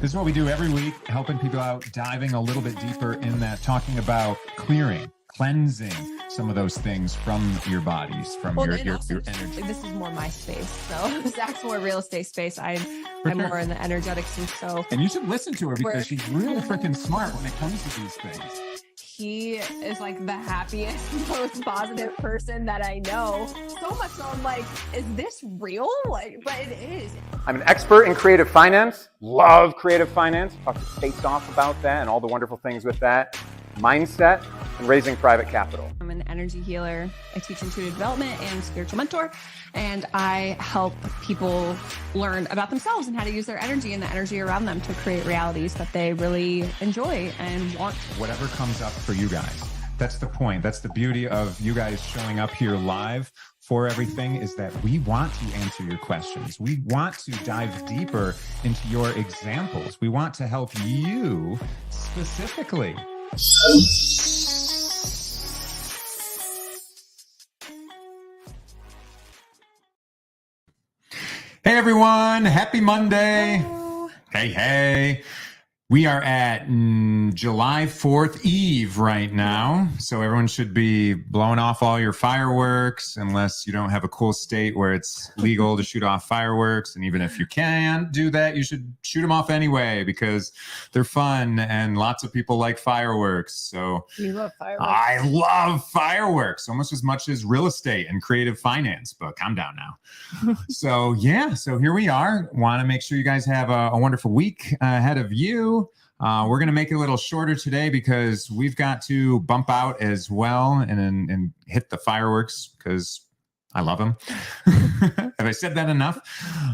This is what we do every week, helping people out, diving a little bit deeper in that, talking about clearing, cleansing some of those things from your bodies, from your energy. This is more my space. So Zach's more real estate space. I'm more in the energetics. And you should listen to her because she's really freaking smart when it comes to these things. He is like the happiest, most positive person that I know. So much so I'm like, is this real? Like, but it is. I'm an expert in creative finance. Love creative finance. Talk to Face Off about that and all the wonderful things with that. Mindset and raising private capital. I'm an energy healer. I teach intuitive development and spiritual mentor. And I help people learn about themselves and how to use their energy and the energy around them to create realities that they really enjoy and want. Whatever comes up for you guys. That's the point. That's the beauty of you guys showing up here live for everything, is that we want to answer your questions. We want to dive deeper into your examples. We want to help you specifically. Hey everyone, happy Monday. Hello. Hey. We are at July 4th Eve right now. So everyone should be blowing off all your fireworks, unless you don't have a cool state where it's legal to shoot off fireworks. And even if you can't do that, you should shoot them off anyway, because they're fun and lots of people like fireworks. So You love fireworks. I love fireworks almost as much as real estate and creative finance, but calm down now. So here we are. Want to make sure you guys have a wonderful week ahead of you. We're going to make it a little shorter today because we've got to bump out as well and hit the fireworks because I love them. Have I said that enough?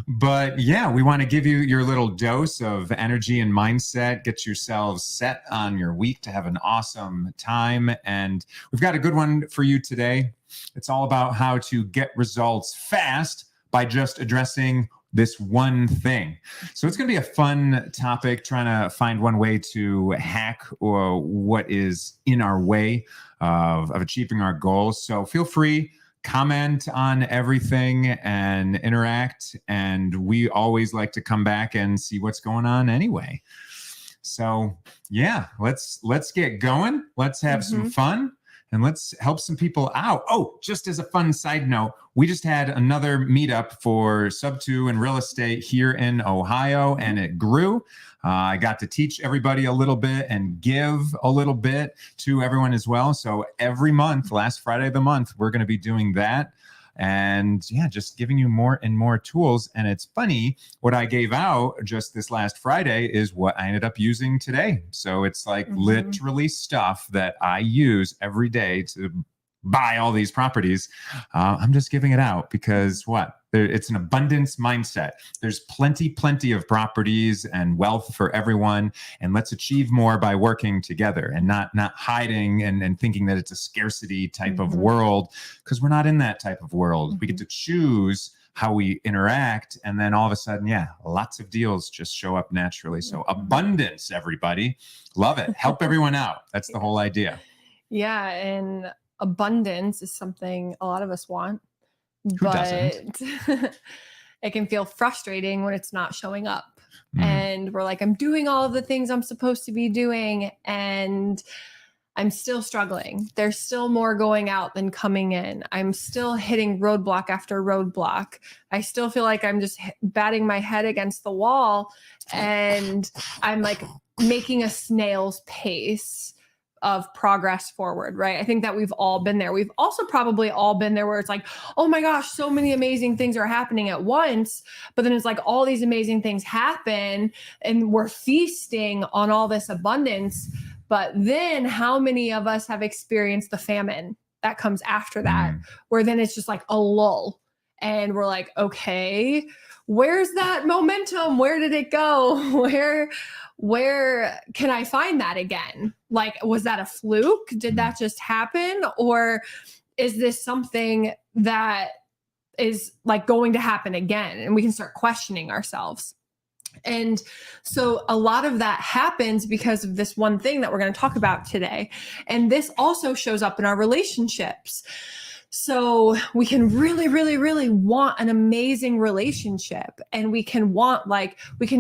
But yeah, we want to give you your little dose of energy and mindset, get yourselves set on your week to have an awesome time. And we've got a good one for you today. It's all about how to get results fast by just addressing this one thing. So it's going to be a fun topic, trying to find one way to hack or what is in our way of achieving our goals. So feel free, comment on everything and interact. And we always like to come back and see what's going on anyway. So yeah, let's get going. Let's have some fun. And let's help some people out. Oh, just as a fun side note, we just had another meetup for Subto and real estate here in Ohio, and it grew. I got to teach everybody a little bit and give a little bit to everyone as well. So every month, last Friday of the month, we're going to be doing that. And yeah, just giving you more and more tools. And it's funny, what I gave out just this last Friday is what I ended up using today. So it's like literally stuff that I use every day to buy all these properties. I'm just giving it out because it's an abundance mindset. There's plenty of properties and wealth for everyone. And let's achieve more by working together and not hiding and thinking that it's a scarcity type of world, because we're not in that type of world. We get to choose how we interact. And then all of a sudden, lots of deals just show up naturally. So abundance, everybody. Love it. Help everyone out. That's the whole idea. Yeah. And abundance is something a lot of us want. Who doesn't? It can feel frustrating when it's not showing up. And we're like, I'm doing all of the things I'm supposed to be doing, and I'm still struggling. There's still more going out than coming in. I'm still hitting roadblock after roadblock. I still feel like I'm just batting my head against the wall, and I'm like making a snail's pace of progress forward, right? I think that we've all been there. We've also probably all been there where it's like, oh my gosh, so many amazing things are happening at once. But then it's like all these amazing things happen and we're feasting on all this abundance. But then how many of us have experienced the famine that comes after that, where then it's just like a lull and we're like, okay, where's that momentum? Where did it go? Where can I find that again? Like, was that a fluke? Did that just happen? Or is this something that is like going to happen again? And we can start questioning ourselves. And so a lot of that happens because of this one thing that we're going to talk about today. And this also shows up in our relationships. So we can really, really, really want an amazing relationship, and we can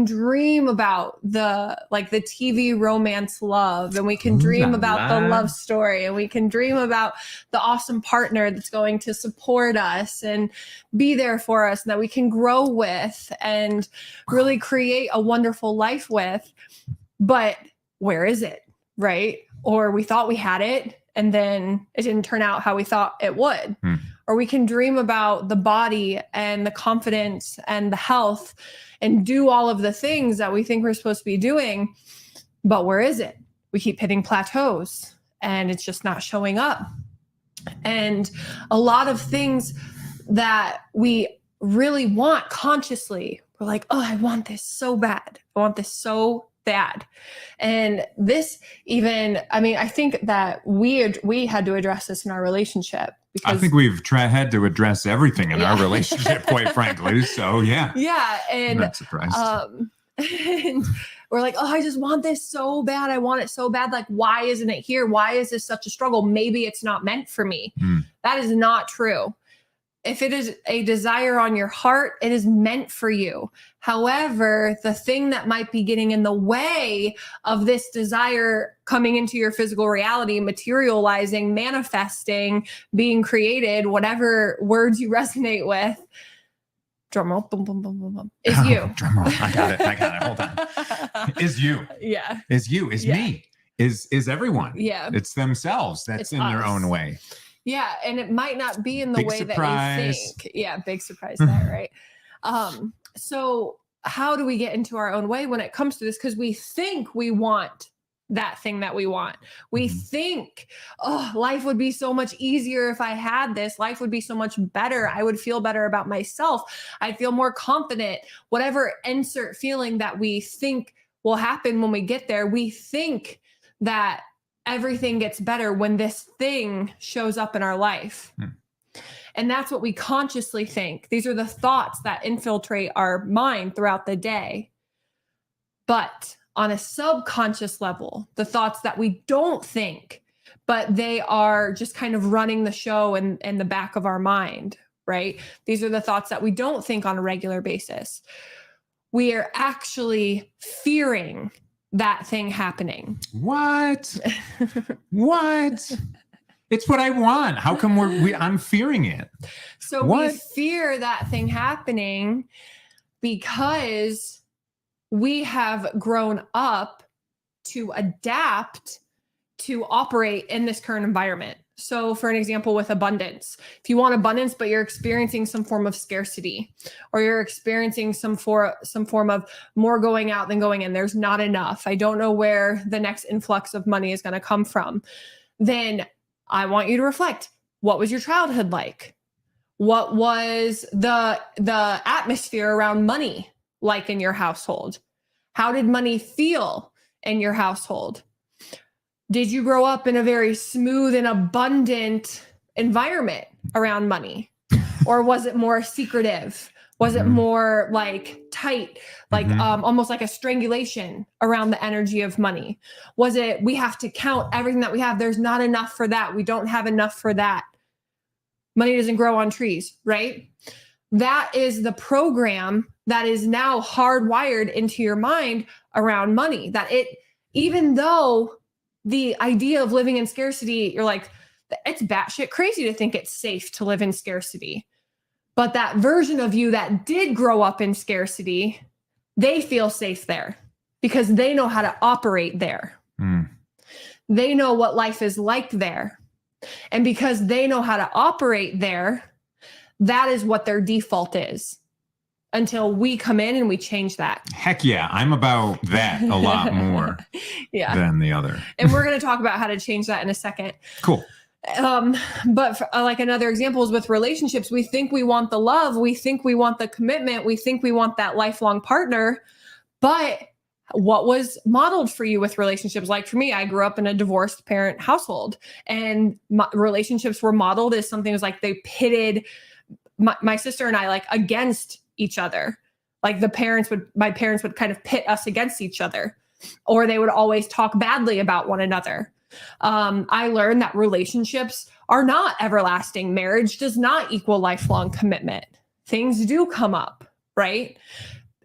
dream about the TV romance love, and we can dream about the love story, and we can dream about the awesome partner that's going to support us and be there for us, and that we can grow with and really create a wonderful life with. But where is it? Right? Or we thought we had it, and then it didn't turn out how we thought it would. Or we can dream about the body and the confidence and the health and do all of the things that we think we're supposed to be doing. But where is it? We keep hitting plateaus and it's just not showing up. And a lot of things that we really want consciously, we're like, oh, I want this so bad. I want this so bad. And this even, I think that we had to address this in our relationship. Because I think we've had to address everything in our relationship, quite frankly. So yeah. Yeah. And I'm not surprised. And we're like, oh, I just want this so bad. I want it so bad. Like, why isn't it here? Why is this such a struggle? Maybe it's not meant for me. That is not true. If it is a desire on your heart, it is meant for you. However, the thing that might be getting in the way of this desire coming into your physical reality, materializing, manifesting, being created, whatever words you resonate with, drum roll, boom, boom, boom, boom, boom, is you. Drum roll. I got it. Hold on. Is you. Yeah. Is you. Is me. Is everyone. Yeah. It's themselves that's in their own way. Yeah. And it might not be in the Big way surprise. that you think. Yeah. Big surprise there, right? So how do we get into our own way when it comes to this? Because we think we want that thing that we want. We think, oh, life would be so much easier if I had this. Life would be so much better. I would feel better about myself. I'd feel more confident. Whatever insert feeling that we think will happen when we get there, we think that everything gets better when this thing shows up in our life. And that's what we consciously think. These are the thoughts that infiltrate our mind throughout the day. But on a subconscious level, the thoughts that we don't think, but they are just kind of running the show in the back of our mind, right? These are the thoughts that we don't think on a regular basis. We are actually fearing that thing happening. What? What? It's what I want. How come I'm fearing it? So we fear that thing happening because we have grown up to adapt to operate in this current environment. So for an example, with abundance, if you want abundance, but you're experiencing some form of scarcity, or you're experiencing some form of more going out than going in, there's not enough. I don't know where the next influx of money is going to come from. Then I want you to reflect. What was your childhood like? What was the atmosphere around money like in your household? How did money feel in your household? Did you grow up in a very smooth and abundant environment around money? Or was it more secretive? Was it more like tight, like almost like a strangulation around the energy of money? Was it, we have to count everything that we have. There's not enough for that. We don't have enough for that. Money doesn't grow on trees, right? That is the program that is now hardwired into your mind around money. That even though the idea of living in scarcity, you're like, it's batshit crazy to think it's safe to live in scarcity. But that version of you that did grow up in scarcity, they feel safe there because they know how to operate there. They know what life is like there. And because they know how to operate there, that is what their default is until we come in and we change that. Heck yeah. I'm about that a lot more than the other. And we're going to talk about how to change that in a second. Cool. But like another example is with relationships. We think we want the love. We think we want the commitment. We think we want that lifelong partner. But what was modeled for you with relationships? Like for me, I grew up in a divorced parent household, and relationships were modeled as something was like they pitted my sister and I like against each other. Like my parents would kind of pit us against each other, or they would always talk badly about one another. I learned that relationships are not everlasting. Marriage does not equal lifelong commitment. Things do come up, right?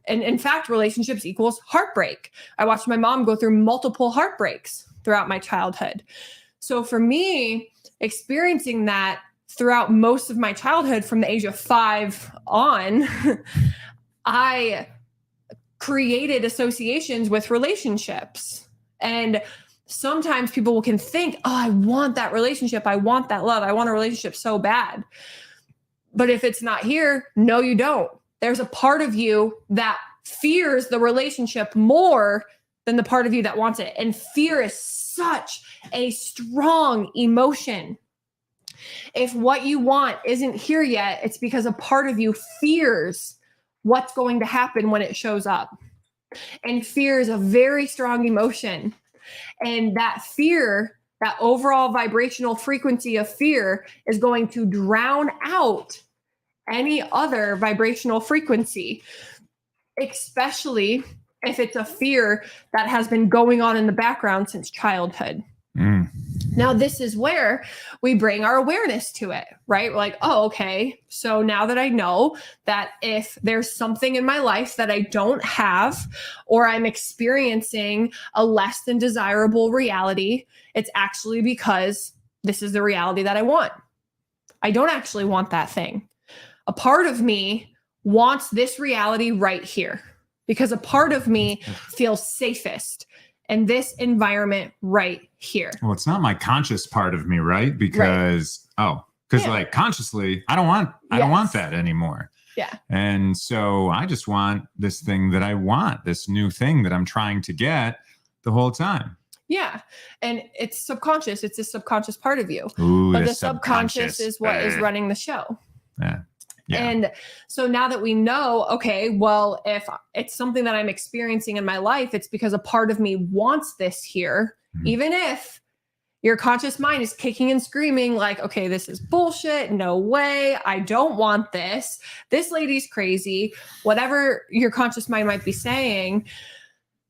And in fact, relationships equals heartbreak. I watched my mom go through multiple heartbreaks throughout my childhood. So for me, experiencing that throughout most of my childhood from the age of 5 on, I created associations with relationships. And sometimes people can think, oh, I want that relationship. I want that love. I want a relationship so bad. But if it's not here, no, you don't. There's a part of you that fears the relationship more than the part of you that wants it. And fear is such a strong emotion. If what you want isn't here yet, it's because a part of you fears what's going to happen when it shows up. And fear is a very strong emotion. And that fear, that overall vibrational frequency of fear, is going to drown out any other vibrational frequency, especially if it's a fear that has been going on in the background since childhood. Now, this is where we bring our awareness to it, right? We're like, oh, okay. So now that I know that if there's something in my life that I don't have, or I'm experiencing a less than desirable reality, it's actually because this is the reality that I want. I don't actually want that thing. A part of me wants this reality right here because a part of me feels safest in this environment right here. Well, it's not my conscious part of me, right? Because, like consciously, I don't want that anymore. Yeah. And so I just want this thing that I want, this new thing that I'm trying to get the whole time. Yeah. And it's subconscious. It's a subconscious part of you. Ooh, but the subconscious is what is running the show. Yeah. Yeah. And so now that we know, okay, well, if it's something that I'm experiencing in my life, it's because a part of me wants this here, even if your conscious mind is kicking and screaming like, okay, this is bullshit. No way. I don't want this. This lady's crazy. Whatever your conscious mind might be saying,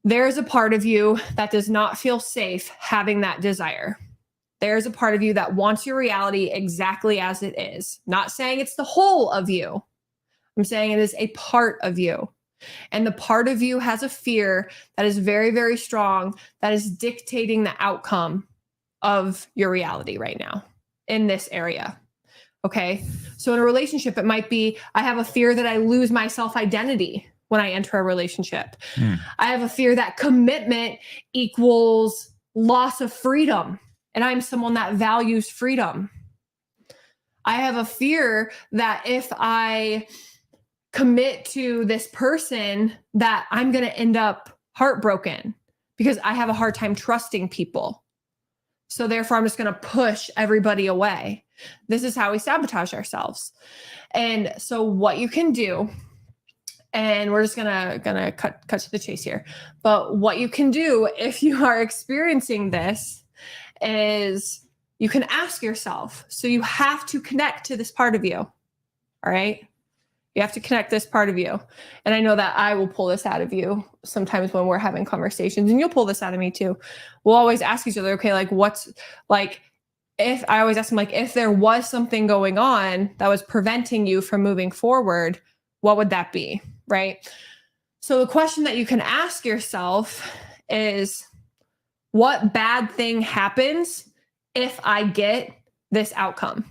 there's a part of you that does not feel safe having that desire. There's a part of you that wants your reality exactly as it is. Not saying it's the whole of you. I'm saying it is a part of you. And the part of you has a fear that is very, very strong, that is dictating the outcome of your reality right now in this area. Okay. So in a relationship, it might be, I have a fear that I lose my self-identity when I enter a relationship. I have a fear that commitment equals loss of freedom. And I'm someone that values freedom. I have a fear that if I commit to this person, that I'm going to end up heartbroken because I have a hard time trusting people. So therefore, I'm just going to push everybody away. This is how we sabotage ourselves. And so what you can do, and we're just gonna cut to the chase here, but what you can do if you are experiencing this is you can ask yourself. So you have to connect to this part of you. All right. You have to connect this part of you. And I know that I will pull this out of you sometimes when we're having conversations, and you'll pull this out of me too. We'll always ask each other, okay, like what's like, if I always ask them, like, if there was something going on that was preventing you from moving forward, what would that be? Right. So the question that you can ask yourself is, what bad thing happens if I get this outcome?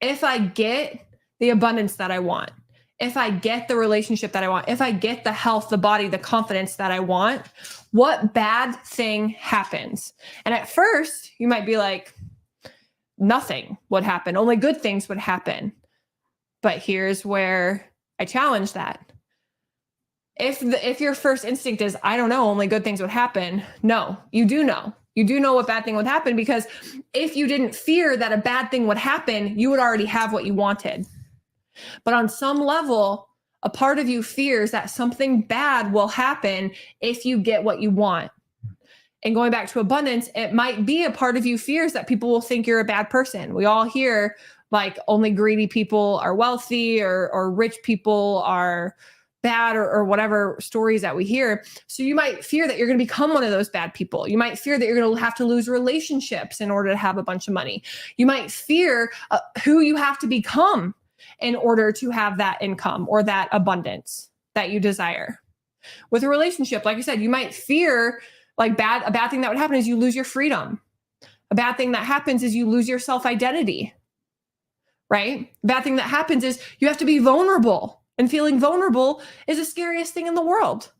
If I get the abundance that I want, if I get the relationship that I want, if I get the health, the body, the confidence that I want, what bad thing happens? And at first you might be like, nothing would happen. Only good things would happen. But here's where I challenge that. If your first instinct is, I don't know, only good things would happen. No, you do know. You do know what bad thing would happen, because if you didn't fear that a bad thing would happen, you would already have what you wanted. But on some level, a part of you fears that something bad will happen if you get what you want. And going back to abundance, it might be a part of you fears that people will think you're a bad person. We all hear like only greedy people are wealthy, or rich people are bad or whatever stories that we hear. So you might fear that you're going to become one of those bad people. You might fear that you're going to have to lose relationships in order to have a bunch of money. You might fear who you have to become in order to have that income or that abundance that you desire. With a relationship, like I said, you might fear like a bad thing that would happen is you lose your freedom. A bad thing that happens is you lose your self-identity, right? A bad thing that happens is you have to be vulnerable. And feeling vulnerable is the scariest thing in the world.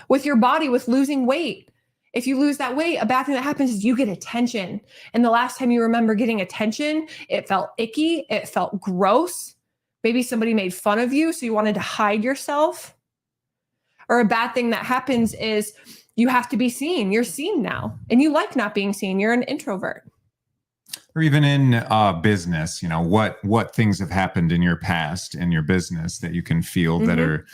With your body, with losing weight, if you lose that weight, a bad thing that happens is you get attention. And the last time you remember getting attention, it felt icky, it felt gross. Maybe somebody made fun of you, so you wanted to hide yourself. Or a bad thing that happens is you have to be seen. You're seen now, and you like not being seen. You're an introvert. Or even in business, you know, what things have happened in your past in your business that you can feel that are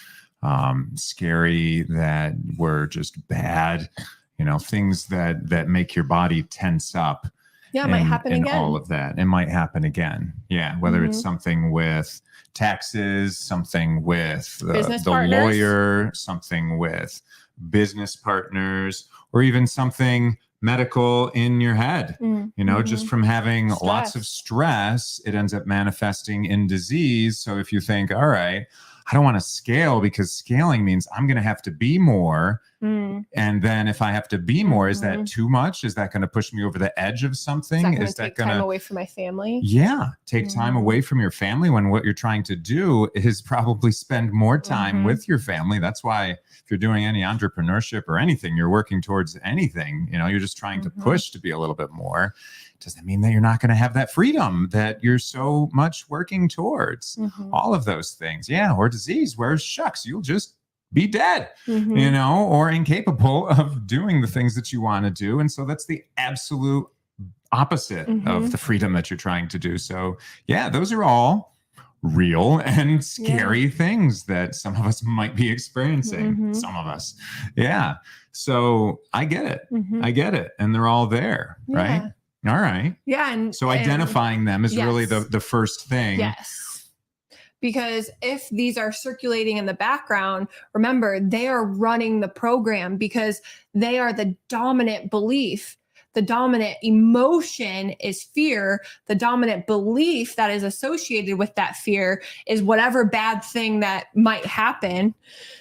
scary, that were just bad, you know, things that make your body tense up. Yeah, it might happen again. All of that. It might happen again. Yeah. Whether it's something with taxes, something with the lawyer, something with business partners, or even something medical in your head, you know, just from having lots of stress, it ends up manifesting in disease. So if you think, all right, I don't want to scale because scaling means I'm going to have to be more. And then if I have to be more, is that too much? Is that going to push me over the edge of something? Is that going to take time away from my family? Yeah. Take time away from your family when what you're trying to do is probably spend more time with your family. That's why if you're doing any entrepreneurship or anything, you're working towards anything, you know, you're just trying to push to be a little bit more. Does that mean that you're not going to have that freedom that you're so much working towards? All of those things. Yeah. Or disease, where shucks, you'll just be dead, you know, or incapable of doing the things that you want to do. And so that's the absolute opposite of the freedom that you're trying to do. So yeah, those are all real and scary things that some of us might be experiencing. Some of us. Yeah. So I get it. I get it. And they're all there, right? All right. Yeah. And so identifying them is really the first thing. Yes. Because if these are circulating in the background, remember, they are running the program because they are the dominant belief. The dominant emotion is fear. The dominant belief that is associated with that fear is whatever bad thing that might happen.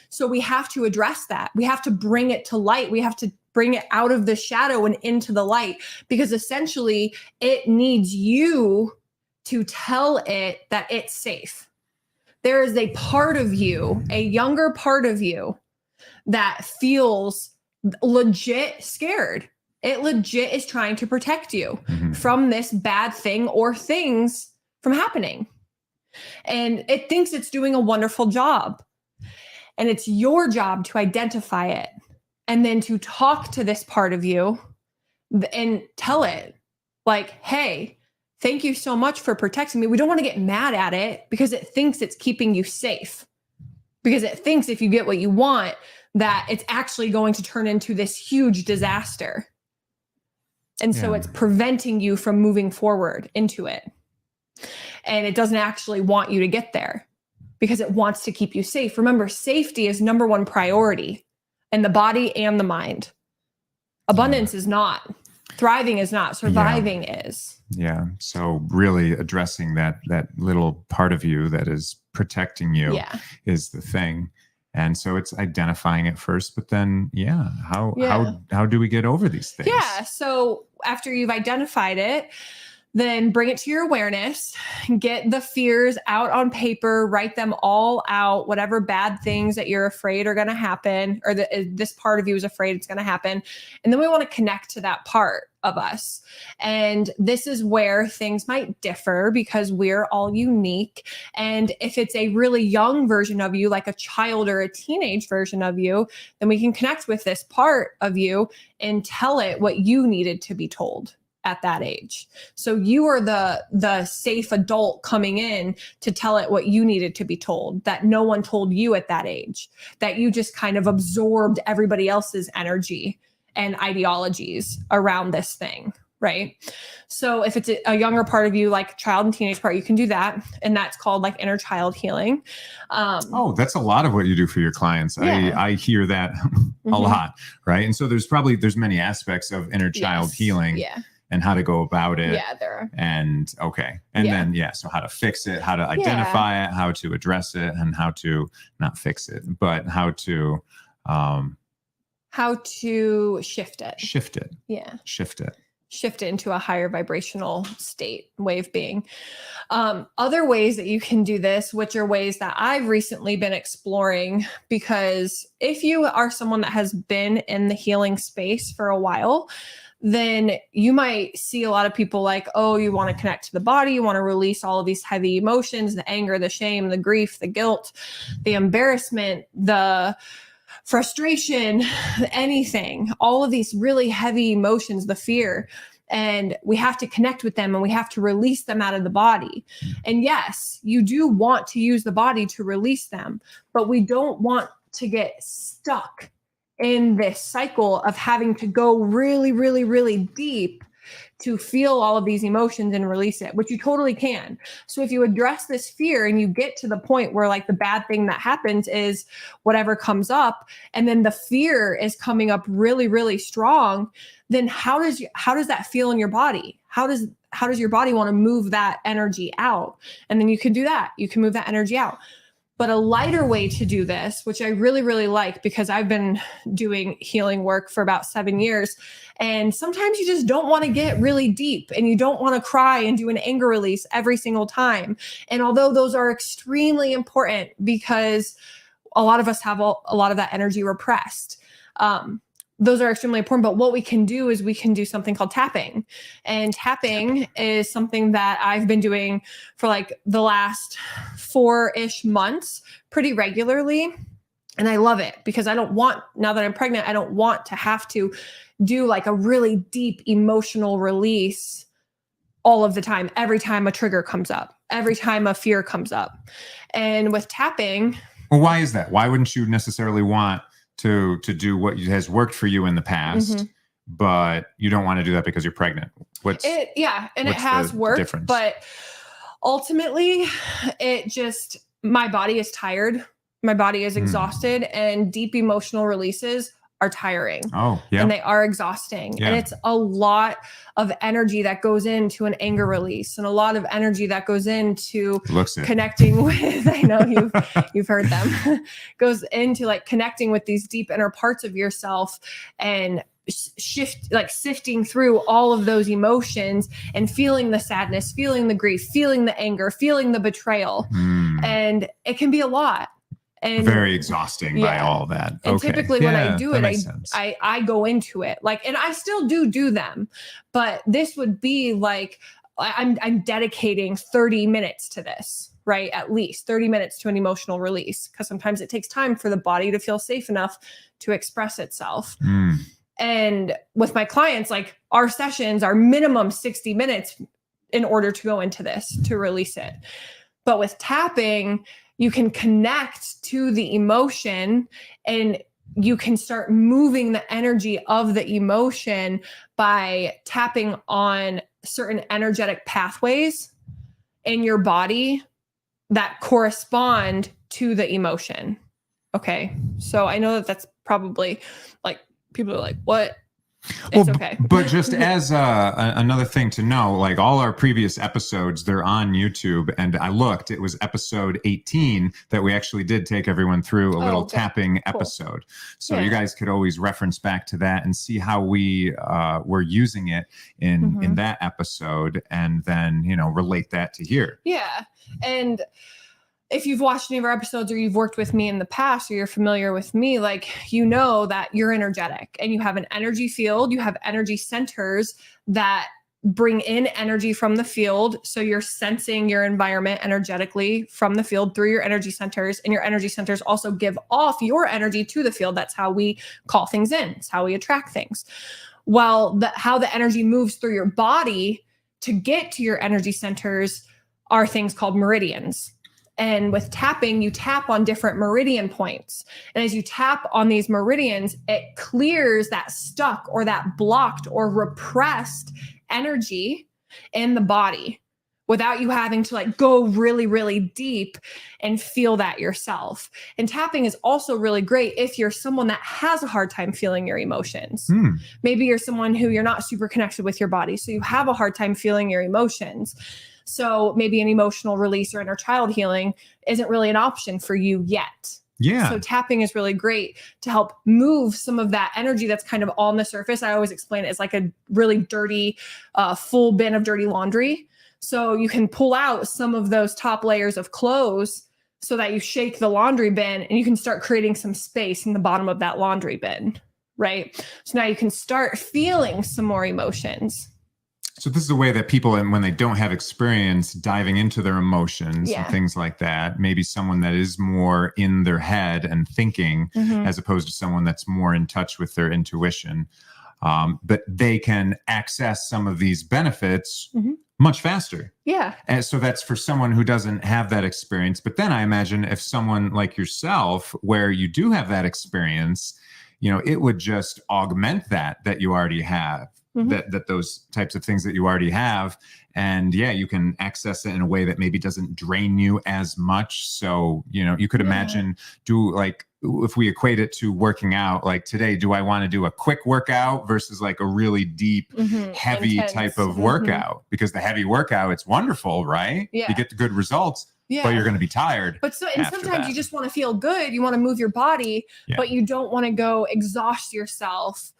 So we have to address that. We have to bring it to light. We have to bring it out of the shadow and into the light, because essentially it needs you to tell it that it's safe. There is a part of you, a younger part of you, that feels legit scared. It legit is trying to protect you from this bad thing or things from happening. And it thinks it's doing a wonderful job. And it's your job to identify it and then to talk to this part of you and tell it like, hey, thank you so much for protecting me. We don't want to get mad at it because it thinks it's keeping you safe. Because it thinks if you get what you want, that it's actually going to turn into this huge disaster. And so it's preventing you from moving forward into it. And it doesn't actually want you to get there because it wants to keep you safe. Remember, safety is number one priority in the body and the mind. Abundance is not. Thriving is not. Surviving is. Yeah. So really addressing that little part of you that is protecting you is the thing. And so it's identifying it first, but then, how do we get over these things? Yeah. So after you've identified it, then bring it to your awareness, get the fears out on paper, write them all out, whatever bad things that you're afraid are going to happen, or this part of you is afraid it's going to happen. And then we want to connect to that part of us. And this is where things might differ because we're all unique. And if it's a really young version of you, like a child or a teenage version of you, then we can connect with this part of you and tell it what you needed to be told at that age. So you are the safe adult coming in to tell it what you needed to be told, that no one told you at that age, that you just kind of absorbed everybody else's energy and ideologies around this thing, right? So if it's a younger part of you, like child and teenage part, you can do that. And that's called like inner child healing. Oh, that's a lot of what you do for your clients. Yeah. I hear that a lot, right? And so there's many aspects of inner child healing. Yeah. And how to go about it. Yeah, there are. And okay. And then, so how to fix it, how to identify it, how to address it, and how to not fix it, but how to shift it. Shift it. Yeah. Shift it into a higher vibrational state, way of being. Other ways that you can do this, which are ways that I've recently been exploring, because if you are someone that has been in the healing space for a while, then you might see a lot of people like, oh, you want to connect to the body. You want to release all of these heavy emotions, the anger, the shame, the grief, the guilt, the embarrassment, the frustration, anything, all of these really heavy emotions, the fear. And we have to connect with them and we have to release them out of the body. And yes, you do want to use the body to release them, but we don't want to get stuck in this cycle of having to go really, really, really deep to feel all of these emotions and release it, which you totally can. So if you address this fear and you get to the point where like the bad thing that happens is whatever comes up, and then the fear is coming up really, really strong, then how does that feel in your body? How does your body want to move that energy out? And then you can do that. You can move that energy out. But a lighter way to do this, which I really, really like, because I've been doing healing work for about 7 years. And sometimes you just don't want to get really deep and you don't want to cry and do an anger release every single time. And although those are extremely important because a lot of us have a lot of that energy repressed, those are extremely important. But what we can do is we can do something called tapping. And tapping is something that I've been doing for like the last 4-ish months pretty regularly. And I love it because now that I'm pregnant, I don't want to have to do like a really deep emotional release all of the time, every time a trigger comes up, every time a fear comes up. And with tapping. Well, why is that? Why wouldn't you necessarily want to do what has worked for you in the past, but you don't want to do that because you're pregnant? It has worked, difference? But ultimately my body is tired. My body is exhausted, and deep emotional releases are tiring. Oh, yeah. And they are exhausting. Yeah. And it's a lot of energy that goes into an anger release, and a lot of energy that goes into connecting with, I know you've heard them, goes into like connecting with these deep inner parts of yourself and sifting through all of those emotions and feeling the sadness, feeling the grief, feeling the anger, feeling the betrayal. And it can be a lot. And very exhausting by all that. And typically when I do it, I go into it like, and I still do them, but this would be like, I'm dedicating 30 minutes to this, right? At least 30 minutes to an emotional release. Cause sometimes it takes time for the body to feel safe enough to express itself. And with my clients, like our sessions are minimum 60 minutes in order to go into this, to release it. But with tapping, you can connect to the emotion and you can start moving the energy of the emotion by tapping on certain energetic pathways in your body that correspond to the emotion. Okay. So I know that that's probably like, people are like, what? It's okay. But just as another thing to know, like all our previous episodes, they're on YouTube. And I looked, it was episode 18 that we actually did take everyone through a little tapping episode. So you guys could always reference back to that and see how we were using it in that episode, and then, relate that to here. Yeah. And if you've watched any of our episodes or you've worked with me in the past, or you're familiar with me, like, you know that you're energetic and you have an energy field, you have energy centers that bring in energy from the field. So you're sensing your environment energetically from the field through your energy centers, and your energy centers also give off your energy to the field. That's how we call things in. It's how we attract things. Well, how the energy moves through your body to get to your energy centers are things called meridians. And with tapping, you tap on different meridian points. And as you tap on these meridians, it clears that stuck or that blocked or repressed energy in the body without you having to like go really, really deep and feel that yourself. And tapping is also really great if you're someone that has a hard time feeling your emotions. Maybe you're someone who you're not super connected with your body, so you have a hard time feeling your emotions. So maybe an emotional release or inner child healing isn't really an option for you yet. Yeah. So tapping is really great to help move some of that energy that's kind of on the surface. I always explain it as like a really dirty, full bin of dirty laundry. So you can pull out some of those top layers of clothes so that you shake the laundry bin and you can start creating some space in the bottom of that laundry bin, right? So now you can start feeling some more emotions. So this is a way that people, and when they don't have experience diving into their emotions and things like that, maybe someone that is more in their head and thinking, as opposed to someone that's more in touch with their intuition, but they can access some of these benefits much faster. Yeah. And so that's for someone who doesn't have that experience. But then I imagine if someone like yourself, where you do have that experience, you know, it would just augment that you already have. That those types of things that you already have. And yeah, you can access it in a way that maybe doesn't drain you as much. So, you know, you could imagine if we equate it to working out, like today, do I want to do a quick workout versus like a really deep, heavy type of workout? Because the heavy workout, it's wonderful, right? Yeah. You get the good results. Yeah. But you're going to be tired. But sometimes you just want to feel good. You want to move your body, but you don't want to go exhaust yourself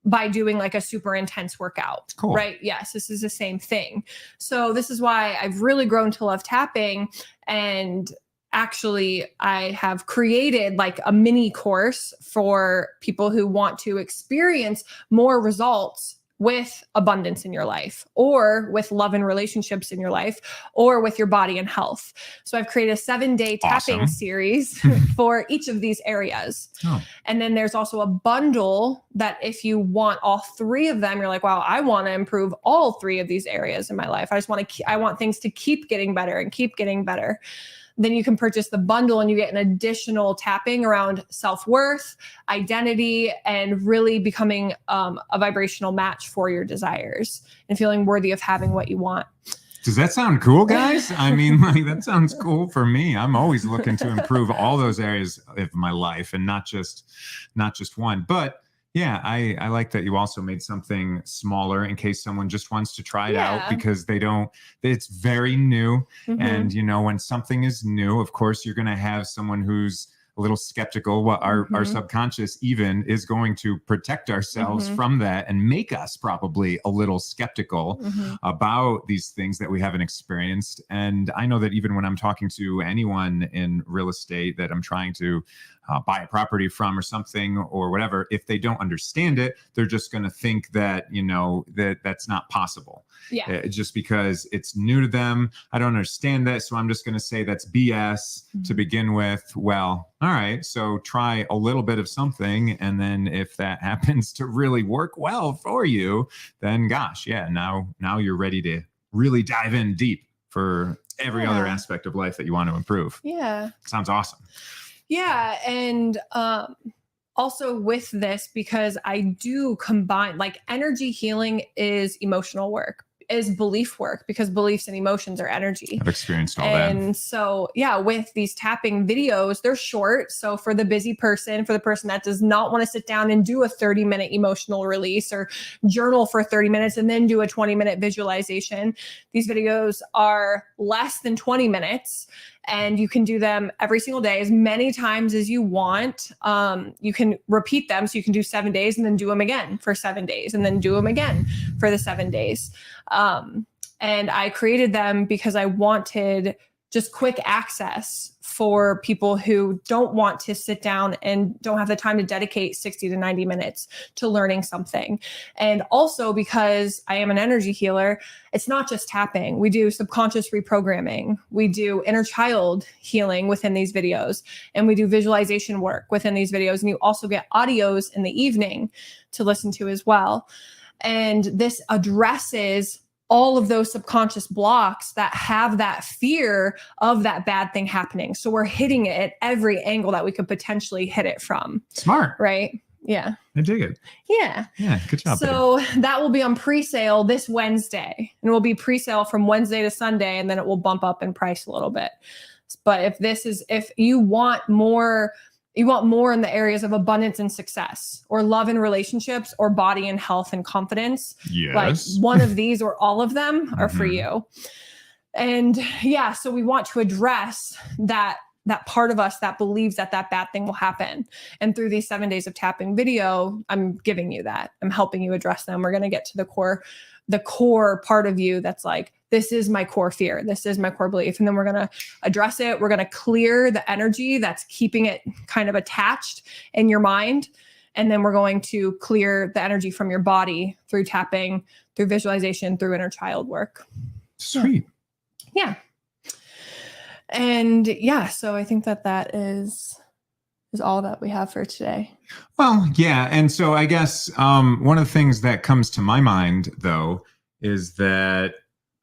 by doing like a super intense workout, right? Yes, this is the same thing. So this is why I've really grown to love tapping. And actually, I have created like a mini course for people who want to experience more results with abundance in your life, or with love and relationships in your life, or with your body and health. So I've created a 7-day tapping series for each of these areas. And then there's also a bundle that if you want all 3 of them, you're like, wow, I want to improve all 3 of these areas in my life. I want things to keep getting better and keep getting better. Then you can purchase the bundle and you get an additional tapping around self-worth, identity, and really becoming a vibrational match for your desires and feeling worthy of having what you want. Does that sound cool, guys? I mean, like, that sounds cool for me. I'm always looking to improve all those areas of my life and not just one. But yeah, I like that you also made something smaller in case someone just wants to try it out, because it's very new. And, you know, when something is new, of course, you're going to have someone who's a little skeptical. Well, our subconscious even is going to protect ourselves from that and make us probably a little skeptical about these things that we haven't experienced. And I know that even when I'm talking to anyone in real estate that I'm trying to buy a property from or something or whatever, if they don't understand it, they're just going to think that, you know, that's not possible. Just because it's new to them. I don't understand that. So I'm just going to say that's BS to begin with. Well, all right. So try a little bit of something. And then if that happens to really work well for you, then gosh, now you're ready to really dive in deep for every other aspect of life that you want to improve. Yeah. Sounds awesome. Yeah. And also with this, because I do combine, like, energy healing is emotional work, is belief work, because beliefs and emotions are energy. I've experienced all that. And so, yeah, with these tapping videos, they're short. So for the busy person, for the person that does not want to sit down and do a 30-minute emotional release or journal for 30 minutes and then do a 20-minute visualization, these videos are less than 20 minutes. And you can do them every single day, as many times as you want. You can repeat them. So you can do 7 days and then do them again for 7 days and then do them again for the 7 days. And I created them because I wanted just quick access for people who don't want to sit down and don't have the time to dedicate 60 to 90 minutes to learning something. And also because I am an energy healer, it's not just tapping. We do subconscious reprogramming. We do inner child healing within these videos, and we do visualization work within these videos. And you also get audios in the evening to listen to as well. And this addresses all of those subconscious blocks that have that fear of that bad thing happening. So we're hitting it at every angle that we could potentially hit it from. Smart. Right? Yeah. I dig it. Yeah. Yeah. Good job. So that will be on pre-sale this Wednesday, and it will be pre-sale from Wednesday to Sunday, and then it will bump up in price a little bit. But if you want more in the areas of abundance and success, or love and relationships, or body and health and confidence, Yes. like one of these or all of them are for you. And yeah, so we want to address that part of us that believes that bad thing will happen. And through these 7 days of tapping video, I'm giving you that. I'm helping you address them. We're going to get to the core part of you that's like, this is my core fear. This is my core belief. And then we're going to address it. We're going to clear the energy that's keeping it kind of attached in your mind. And then we're going to clear the energy from your body through tapping, through visualization, through inner child work. Sweet. Yeah. And yeah, so I think that is all that we have for today. Well, yeah. And so I guess one of the things that comes to my mind, though, is that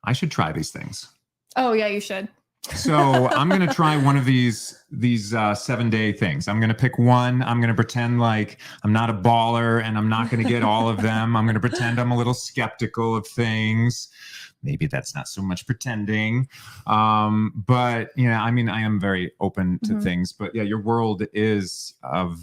I should try these things. Oh, yeah, you should. So I'm going to try one of these 7-day things. I'm going to pick one. I'm going to pretend like I'm not a baller and I'm not going to get all of them. I'm going to pretend I'm a little skeptical of things. Maybe that's not so much pretending. But yeah, I mean, I am very open to things, but yeah, your world is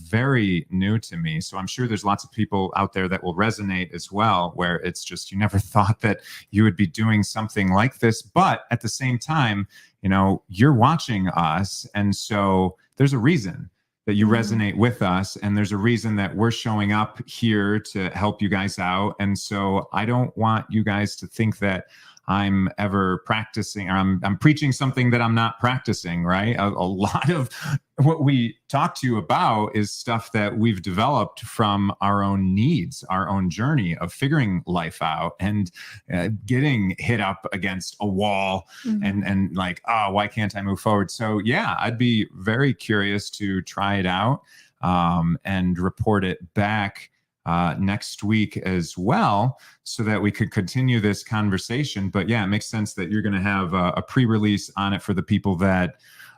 very new to me. So I'm sure there's lots of people out there that will resonate as well, where it's just, you never thought that you would be doing something like this. But at the same time, you know, you're watching us. And so there's a reason that you resonate with us. And there's a reason that we're showing up here to help you guys out. And so I don't want you guys to think that I'm ever practicing, or I'm preaching something that I'm not practicing, right? A lot of what we talk to you about is stuff that we've developed from our own needs, our own journey of figuring life out, and getting hit up against a wall and like, oh, why can't I move forward? So yeah, I'd be very curious to try it out and report it back next week as well, so that we could continue this conversation. But yeah, it makes sense that you're going to have a pre-release on it for the people that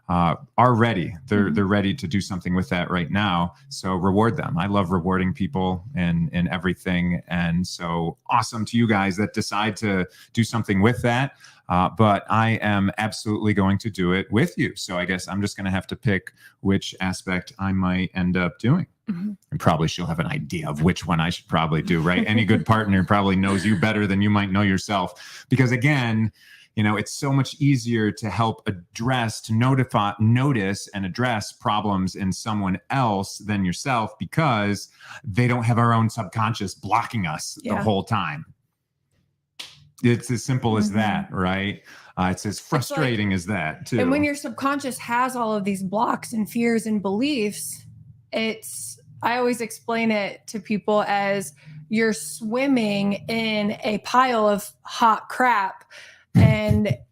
are ready. They're ready to do something with that right now. So reward them. I love rewarding people and everything. And so awesome to you guys that decide to do something with that. But I am absolutely going to do it with you. So I guess I'm just going to have to pick which aspect I might end up doing. And probably she'll have an idea of which one I should probably do, right? Any good partner probably knows you better than you might know yourself. Because again, you know, it's so much easier to help address, to notice and address problems in someone else than yourself, because they don't have our own subconscious blocking us the whole time. It's as simple as that, right? It's as frustrating as that, too. And when your subconscious has all of these blocks and fears and beliefs, I always explain it to people as you're swimming in a pile of hot crap,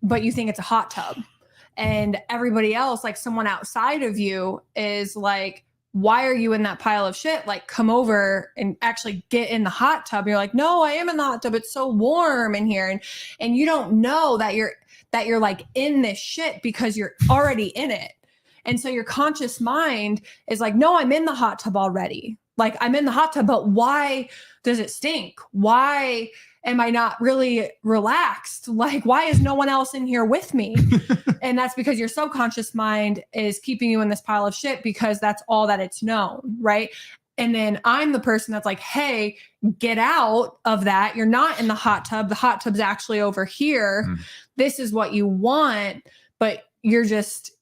but you think it's a hot tub, and everybody else, like someone outside of you, is like, why are you in that pile of shit? Like, come over and actually get in the hot tub. And you're like, no, I am in the hot tub. It's so warm in here. And you don't know that you're like in this shit because you're already in it. And so your conscious mind is like, no, I'm in the hot tub already. Like, I'm in the hot tub, but why does it stink? Why am I not really relaxed? Like, why is no one else in here with me? And that's because your subconscious mind is keeping you in this pile of shit because that's all that it's known, right? And then I'm the person that's like, hey, get out of that. You're not in the hot tub. The hot tub's actually over here. This is what you want, but you're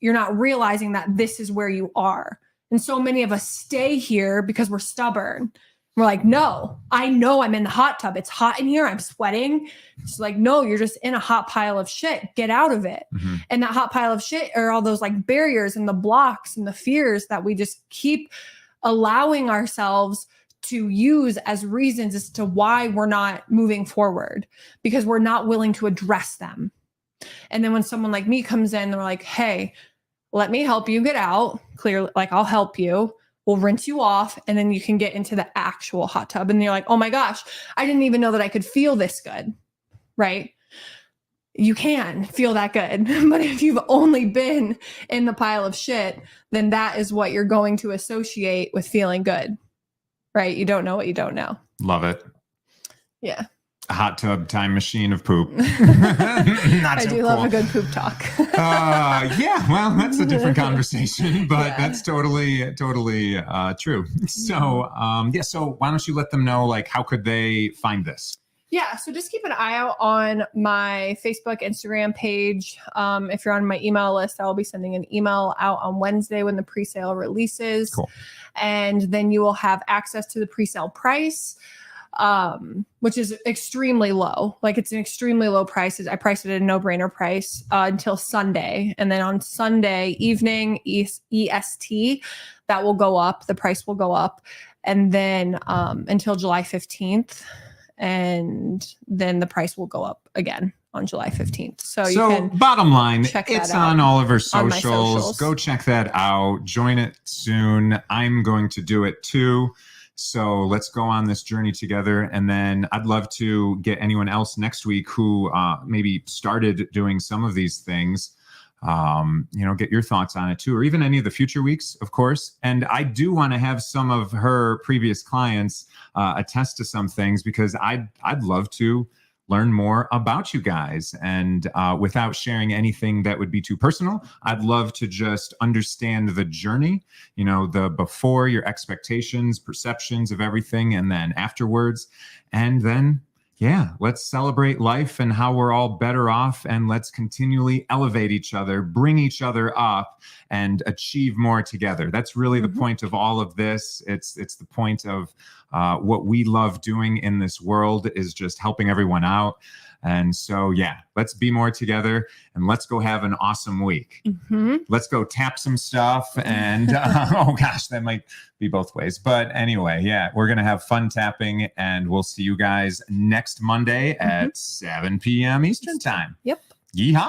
not realizing that this is where you are. And so many of us stay here because we're stubborn. We're like, no, I know I'm in the hot tub. It's hot in here. I'm sweating. It's like, no, you're just in a hot pile of shit. Get out of it. And that hot pile of shit are all those like barriers and the blocks and the fears that we just keep allowing ourselves to use as reasons as to why we're not moving forward, because we're not willing to address them. And then when someone like me comes in, they're like, hey, let me help you get out. Clearly, like, I'll help you. We'll rinse you off, and then you can get into the actual hot tub. And you're like, oh my gosh, I didn't even know that I could feel this good, right? You can feel that good. But if you've only been in the pile of shit, then that is what you're going to associate with feeling good. right? You don't know what you don't know. Love it. Yeah. A hot tub time machine of poop. I do love a good poop talk. Yeah, well, that's a different conversation, but Yeah. that's totally true. So, so why don't you let them know, like, how could they find this? Yeah, so just keep an eye out on my Facebook, Instagram page. If you're on my email list, I will be sending an email out on Wednesday when the pre-sale releases. Cool. And then you will have access to the pre-sale price, which is extremely low. Like, it's an extremely low price. I priced it at a no-brainer price until Sunday. And then on Sunday evening, EST, that will go up. The price will go up. And then until July 15th. And then the price will go up again on July 15th. So you can bottom line, check that it's out on all of our on my socials. socials. Go check that out. Join it soon. I'm going to do it too. So let's go on this journey together. And then I'd love to get anyone else next week who maybe started doing some of these things. Get your thoughts on it too, or even any of the future weeks, of course. And I do want to have some of her previous clients attest to some things, because I'd love to learn more about you guys. And without sharing anything that would be too personal, I'd love to just understand the journey, the before, your expectations, perceptions of everything, and then afterwards. And then let's celebrate life and how we're all better off, and let's continually elevate each other, bring each other up, and achieve more together. That's really the point of all of this. It's the point of what we love doing in this world, is just helping everyone out. And so, let's be more together, and let's go have an awesome week. Let's go tap some stuff. And oh gosh, that might be both ways. But anyway, we're going to have fun tapping, and we'll see you guys next Monday at 7 p.m. Eastern time. Yep. Yeehaw.